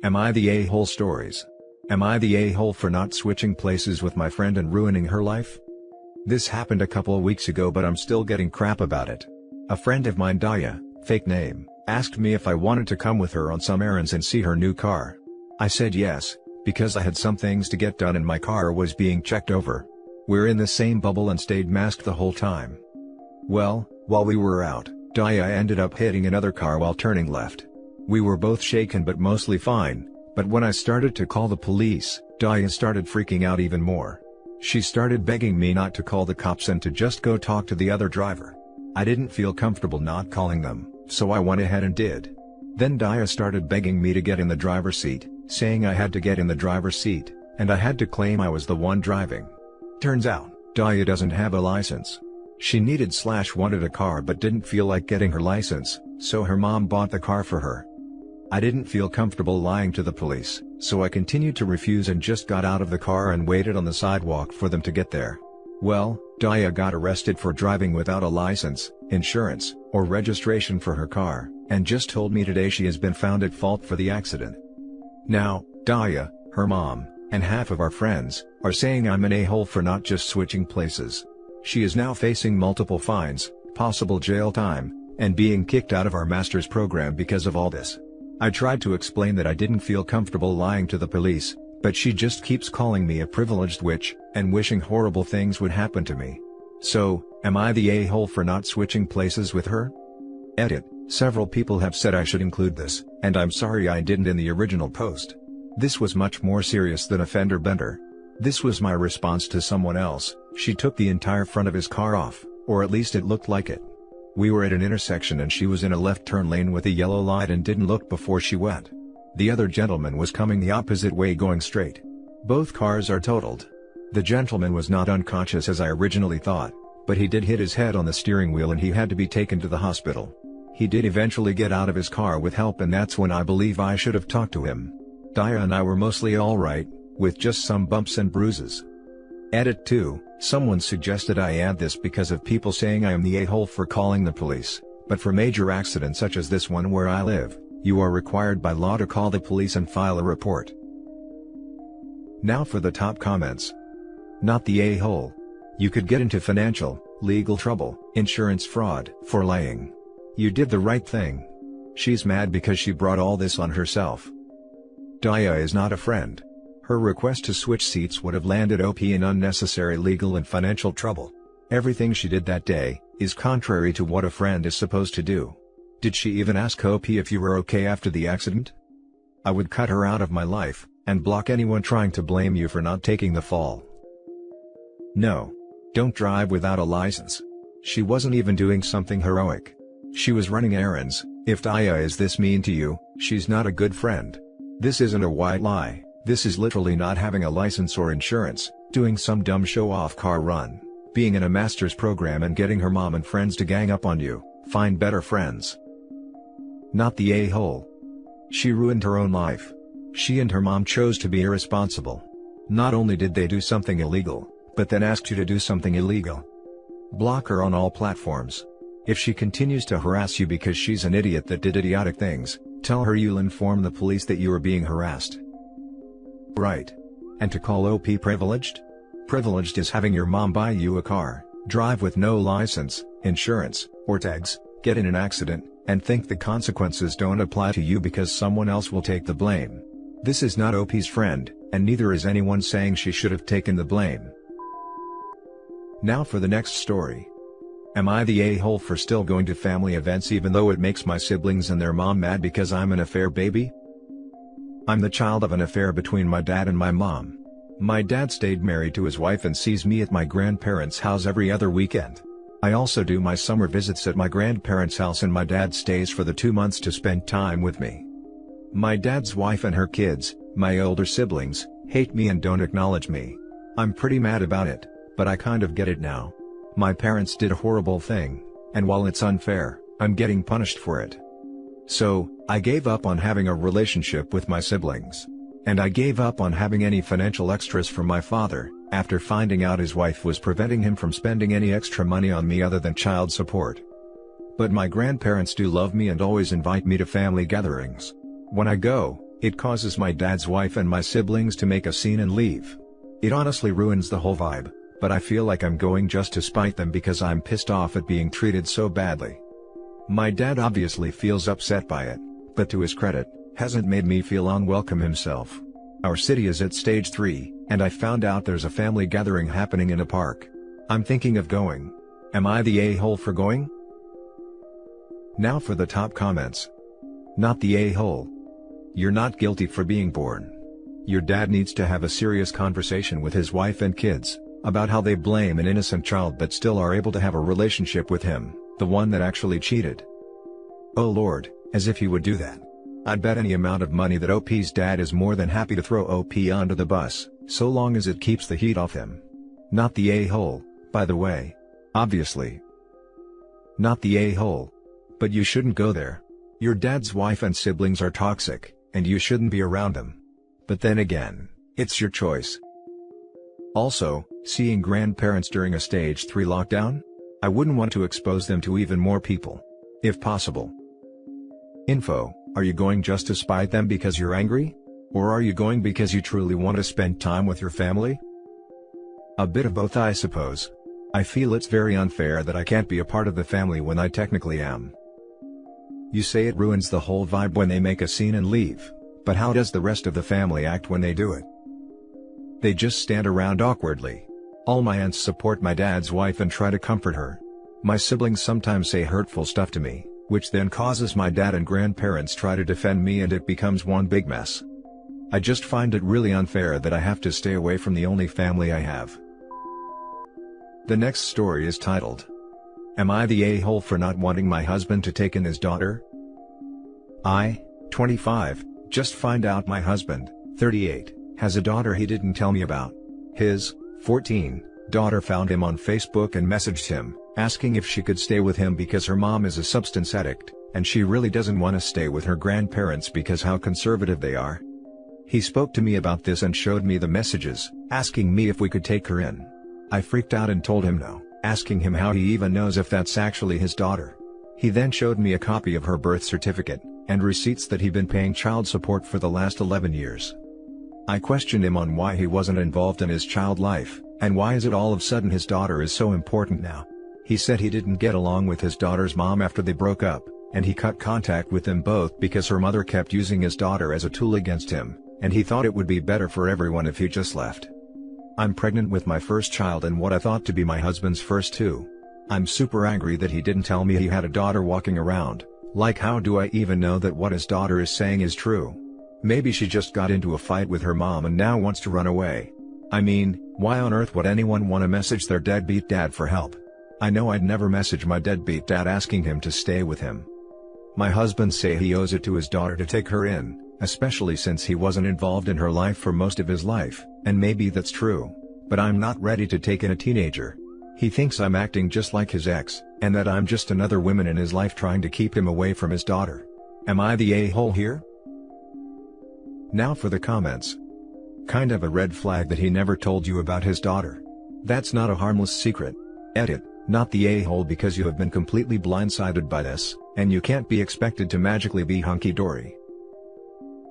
Am I the a-hole stories? Am I the a-hole for not switching places with my friend and ruining her life? This happened a couple of weeks ago, but I'm still getting crap about it. A friend of mine, Daya, fake name, asked me if I wanted to come with her on some errands and see her new car. I said yes, because I had some things to get done and my car was being checked over. We're in the same bubble and stayed masked the whole time. Well, while we were out, Daya ended up hitting another car while turning left. We were both shaken but mostly fine, but when I started to call the police, Daya started freaking out even more. She started begging me not to call the cops and to just go talk to the other driver. I didn't feel comfortable not calling them, so I went ahead and did. Then Daya started begging me to get in the driver's seat, saying I had to get in the driver's seat, and I had to claim I was the one driving. Turns out, Daya doesn't have a license. She wanted a car but didn't feel like getting her license, so her mom bought the car for her. I didn't feel comfortable lying to the police, so I continued to refuse and just got out of the car and waited on the sidewalk for them to get there. Well, Daya got arrested for driving without a license, insurance, or registration for her car, and just told me today she has been found at fault for the accident. Now, Daya, her mom, and half of our friends, are saying I'm an a-hole for not just switching places. She is now facing multiple fines, possible jail time, and being kicked out of our master's program because of all this. I tried to explain that I didn't feel comfortable lying to the police, but she just keeps calling me a privileged witch, and wishing horrible things would happen to me. So, am I the a-hole for not switching places with her? Edit. Several people have said I should include this, and I'm sorry I didn't in the original post. This was much more serious than a fender bender. This was my response to someone else. She took the entire front of his car off, or at least it looked like it. We were at an intersection and she was in a left turn lane with a yellow light and didn't look before she went. The other gentleman was coming the opposite way going straight. Both cars are totaled. The gentleman was not unconscious as I originally thought, but he did hit his head on the steering wheel and he had to be taken to the hospital. He did eventually get out of his car with help, and that's when I believe I should have talked to him. Daya and I were mostly alright, with just some bumps and bruises. Edit 2. Someone suggested I add this because of people saying I am the a-hole for calling the police, but for major accidents such as this one where I live, you are required by law to call the police and file a report. Now for the top comments. Not the a-hole. You could get into financial, legal trouble, insurance fraud, for lying. You did the right thing. She's mad because she brought all this on herself. Daya is not a friend. Her request to switch seats would have landed OP in unnecessary legal and financial trouble. Everything she did that day is contrary to what a friend is supposed to do. Did she even ask OP if you were okay after the accident? I would cut her out of my life, and block anyone trying to blame you for not taking the fall. No. Don't drive without a license. She wasn't even doing something heroic. She was running errands. If Daya is this mean to you, she's not a good friend. This isn't a white lie. This is literally not having a license or insurance, doing some dumb show-off car run, being in a master's program and getting her mom and friends to gang up on you. Find better friends. Not the a-hole. She ruined her own life. She and her mom chose to be irresponsible. Not only did they do something illegal, but then asked you to do something illegal. Block her on all platforms. If she continues to harass you because she's an idiot that did idiotic things, tell her you'll inform the police that you are being harassed. Right. And to call OP privileged? Privileged is having your mom buy you a car, drive with no license, insurance, or tags, get in an accident, and think the consequences don't apply to you because someone else will take the blame. This is not OP's friend, and neither is anyone saying she should have taken the blame. Now for the next story. Am I the a-hole for still going to family events even though it makes my siblings and their mom mad because I'm an affair baby? I'm the child of an affair between my dad and my mom. My dad stayed married to his wife and sees me at my grandparents' house every other weekend. I also do my summer visits at my grandparents' house and my dad stays for the 2 months to spend time with me. My dad's wife and her kids, my older siblings, hate me and don't acknowledge me. I'm pretty mad about it, but I kind of get it now. My parents did a horrible thing, and while it's unfair, I'm getting punished for it. So, I gave up on having a relationship with my siblings. And I gave up on having any financial extras from my father, after finding out his wife was preventing him from spending any extra money on me other than child support. But my grandparents do love me and always invite me to family gatherings. When I go, It causes my dad's wife and my siblings to make a scene and leave. It honestly ruins the whole vibe, but I feel like I'm going just to spite them because I'm pissed off at being treated so badly. My dad obviously feels upset by it, but to his credit, hasn't made me feel unwelcome himself. Our city is at stage 3, and I found out there's a family gathering happening in a park. I'm thinking of going. Am I the a-hole for going? Now for the top comments. Not the a-hole. You're not guilty for being born. Your dad needs to have a serious conversation with his wife and kids, about how they blame an innocent child but still are able to have a relationship with him, the one that actually cheated. Oh Lord, as if he would do that. I'd bet any amount of money that OP's dad is more than happy to throw OP under the bus, so long as it keeps the heat off him. Not the a-hole, by the way. Obviously. Not the a-hole. But you shouldn't go there. Your dad's wife and siblings are toxic, and you shouldn't be around them. But then again, it's your choice. Also, seeing grandparents during a stage 3 lockdown? I wouldn't want to expose them to even more people. If possible. Info, are you going just to spite them because you're angry? Or are you going because you truly want to spend time with your family? A bit of both, I suppose. I feel it's very unfair that I can't be a part of the family when I technically am. You say it ruins the whole vibe when they make a scene and leave, but how does the rest of the family act when they do it? They just stand around awkwardly. All my aunts support my dad's wife and try to comfort her. My siblings sometimes say hurtful stuff to me, which then causes my dad and grandparents try to defend me and it becomes one big mess. I just find it really unfair that I have to stay away from the only family I have. The next story is titled, Am I the a-hole for not wanting my husband to take in his daughter? I, 25, just find out my husband, 38, has a daughter he didn't tell me about. His, 14, daughter found him on Facebook and messaged him, asking if she could stay with him because her mom is a substance addict, and she really doesn't want to stay with her grandparents because how conservative they are. He spoke to me about this and showed me the messages, asking me if we could take her in. I freaked out and told him no, asking him how he even knows if that's actually his daughter. He then showed me a copy of her birth certificate, and receipts that he'd been paying child support for the last 11 years. I questioned him on why he wasn't involved in his child life, and why is it all of a sudden his daughter is so important now. He said he didn't get along with his daughter's mom after they broke up, and he cut contact with them both because her mother kept using his daughter as a tool against him, and he thought it would be better for everyone if he just left. I'm pregnant with my first child and what I thought to be my husband's first too. I'm super angry that he didn't tell me he had a daughter walking around. Like, how do I even know that what his daughter is saying is true? Maybe she just got into a fight with her mom and now wants to run away. I mean, why on earth would anyone want to message their deadbeat dad for help? I know I'd never message my deadbeat dad asking him to stay with him. My husband say he owes it to his daughter to take her in, especially since he wasn't involved in her life for most of his life, and maybe that's true. But I'm not ready to take in a teenager. He thinks I'm acting just like his ex, and that I'm just another woman in his life trying to keep him away from his daughter. Am I the a-hole here? Now for the comments. Kind of a red flag that he never told you about his daughter. That's not a harmless secret. Edit, not the a-hole because you have been completely blindsided by this, and you can't be expected to magically be hunky-dory.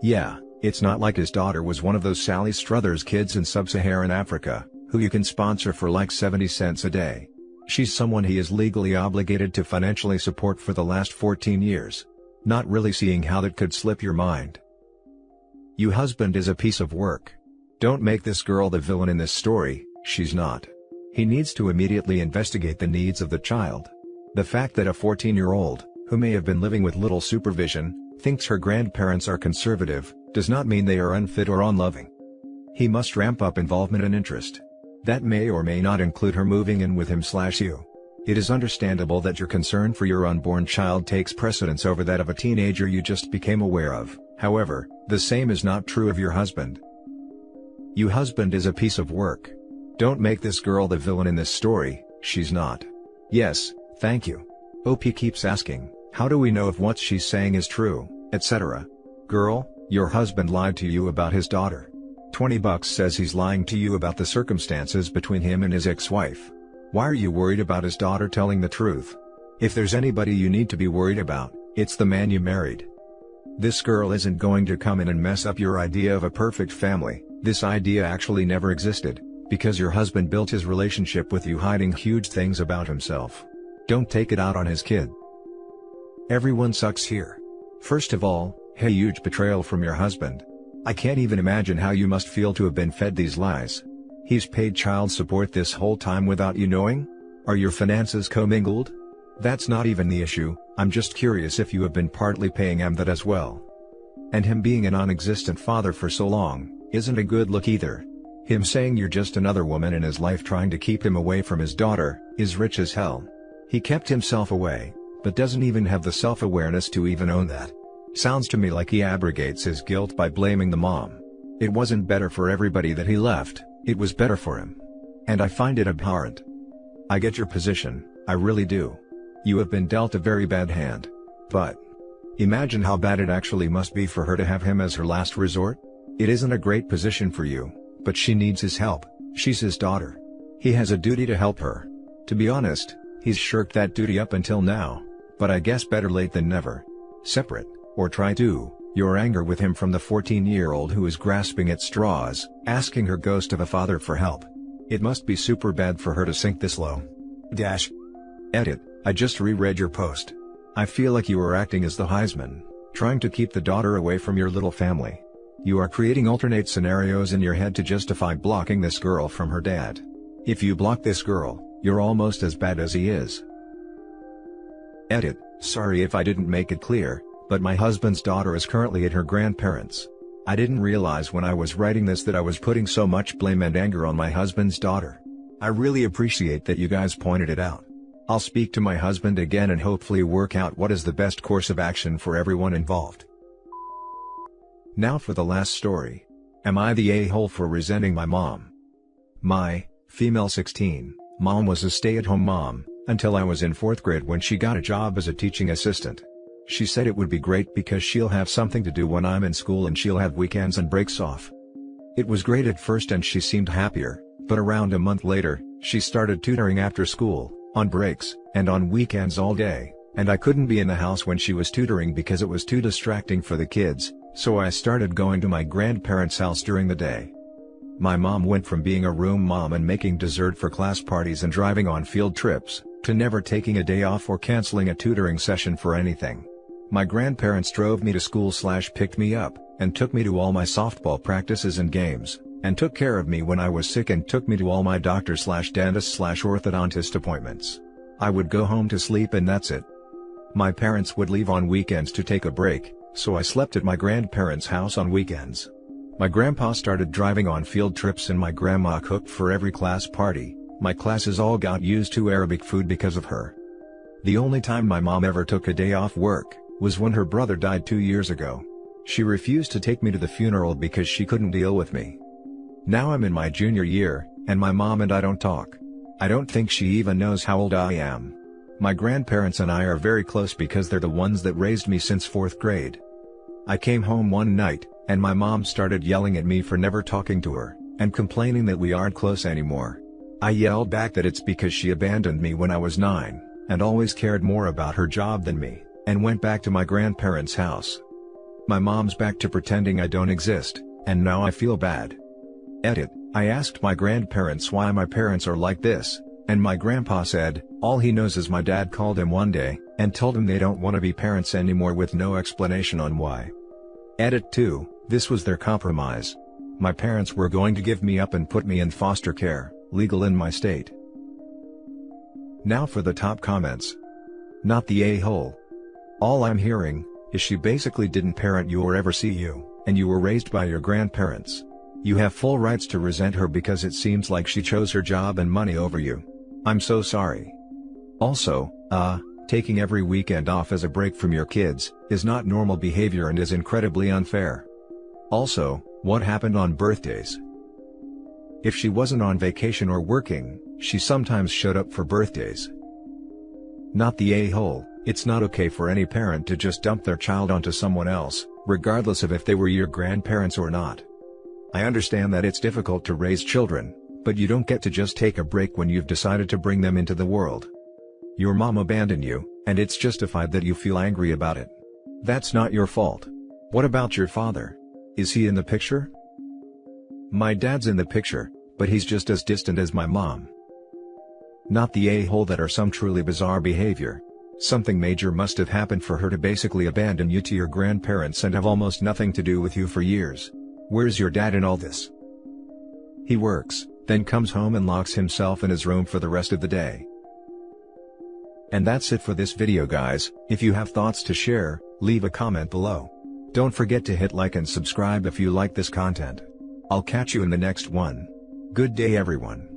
Yeah, it's not like his daughter was one of those Sally Struthers kids in sub-Saharan Africa, who you can sponsor for like 70 cents a day. She's someone he is legally obligated to financially support for the last 14 years. Not really seeing how that could slip your mind. Your husband is a piece of work. Don't make this girl the villain in this story, she's not. He needs to immediately investigate the needs of the child. The fact that a 14-year-old, who may have been living with little supervision, thinks her grandparents are conservative, does not mean they are unfit or unloving. He must ramp up involvement and interest. That may or may not include her moving in with him/you. It is understandable that your concern for your unborn child takes precedence over that of a teenager you just became aware of. However, the same is not true of your husband. Your husband is a piece of work. Don't make this girl the villain in this story, she's not. Yes, thank you. OP keeps asking, how do we know if what she's saying is true, etc. Girl, your husband lied to you about his daughter. $20 says he's lying to you about the circumstances between him and his ex-wife. Why are you worried about his daughter telling the truth? If there's anybody you need to be worried about, it's the man you married. This girl isn't going to come in and mess up your idea of a perfect family. This idea actually never existed, because your husband built his relationship with you hiding huge things about himself. Don't take it out on his kid. Everyone sucks here. First of all, hey, huge betrayal from your husband. I can't even imagine how you must feel to have been fed these lies. He's paid child support this whole time without you knowing? Are your finances commingled? That's not even the issue, I'm just curious if you have been partly paying him that as well. And him being a non-existent father for so long, isn't a good look either. Him saying you're just another woman in his life trying to keep him away from his daughter, is rich as hell. He kept himself away, but doesn't even have the self-awareness to even own that. Sounds to me like he abrogates his guilt by blaming the mom. It wasn't better for everybody that he left, it was better for him. And I find it abhorrent. I get your position, I really do. You have been dealt a very bad hand. But imagine how bad it actually must be for her to have him as her last resort. It isn't a great position for you, but she needs his help, she's his daughter. He has a duty to help her. To be honest, he's shirked that duty up until now, but I guess better late than never. Separate, or try to, your anger with him from the 14-year-old who is grasping at straws, asking her ghost of a father for help. It must be super bad for her to sink this low. Edit, I just reread your post. I feel like you are acting as the Heisman, trying to keep the daughter away from your little family. You are creating alternate scenarios in your head to justify blocking this girl from her dad. If you block this girl, you're almost as bad as he is. Edit, sorry if I didn't make it clear, but my husband's daughter is currently at her grandparents'. I didn't realize when I was writing this that I was putting so much blame and anger on my husband's daughter. I really appreciate that you guys pointed it out. I'll speak to my husband again and hopefully work out what is the best course of action for everyone involved. Now for the last story. Am I the a-hole for resenting my mom? My, female 16, mom was a stay-at-home mom, until I was in 4th grade when she got a job as a teaching assistant. She said it would be great because she'll have something to do when I'm in school and she'll have weekends and breaks off. It was great at first and she seemed happier, but around a month later, she started tutoring after school, on breaks, and on weekends all day, and I couldn't be in the house when she was tutoring because it was too distracting for the kids, so I started going to my grandparents' house during the day. My mom went from being a room mom and making dessert for class parties and driving on field trips, to never taking a day off or canceling a tutoring session for anything. My grandparents drove me to school/picked me up, and took me to all my softball practices and games, and took care of me when I was sick and took me to all my doctor/dentist/orthodontist appointments. I would go home to sleep and that's it. My parents would leave on weekends to take a break, so I slept at my grandparents' house on weekends. My grandpa started driving on field trips and my grandma cooked for every class party. My classes all got used to Arabic food because of her. The only time my mom ever took a day off work was when her brother died 2 years ago. She refused to take me to the funeral because she couldn't deal with me. Now I'm in my junior year, and my mom and I don't talk. I don't think she even knows how old I am. My grandparents and I are very close because they're the ones that raised me since 4th grade. I came home one night, and my mom started yelling at me for never talking to her, and complaining that we aren't close anymore. I yelled back that it's because she abandoned me when I was 9, and always cared more about her job than me, and went back to my grandparents' house. My mom's back to pretending I don't exist, and now I feel bad. Edit, I asked my grandparents why my parents are like this, and my grandpa said, all he knows is my dad called him one day, and told him they don't want to be parents anymore with no explanation on why. Edit 2, this was their compromise. My parents were going to give me up and put me in foster care, legal in my state. Now for the top comments. Not the a-hole. All I'm hearing is she basically didn't parent you or ever see you, and you were raised by your grandparents. You have full rights to resent her because it seems like she chose her job and money over you. I'm so sorry. Also, taking every weekend off as a break from your kids is not normal behavior and is incredibly unfair. Also, what happened on birthdays? If she wasn't on vacation or working, she sometimes showed up for birthdays. Not the a-hole, it's not okay for any parent to just dump their child onto someone else, regardless of if they were your grandparents or not. I understand that it's difficult to raise children, but you don't get to just take a break when you've decided to bring them into the world. Your mom abandoned you, and it's justified that you feel angry about it. That's not your fault. What about your father? Is he in the picture? My dad's in the picture, but he's just as distant as my mom. Not the a-hole that are some truly bizarre behavior. Something major must have happened for her to basically abandon you to your grandparents and have almost nothing to do with you for years. Where's your dad in all this? He works, then comes home and locks himself in his room for the rest of the day. And that's it for this video, guys. If you have thoughts to share, leave a comment below. Don't forget to hit like and subscribe if you like this content. I'll catch you in the next one. Good day, everyone.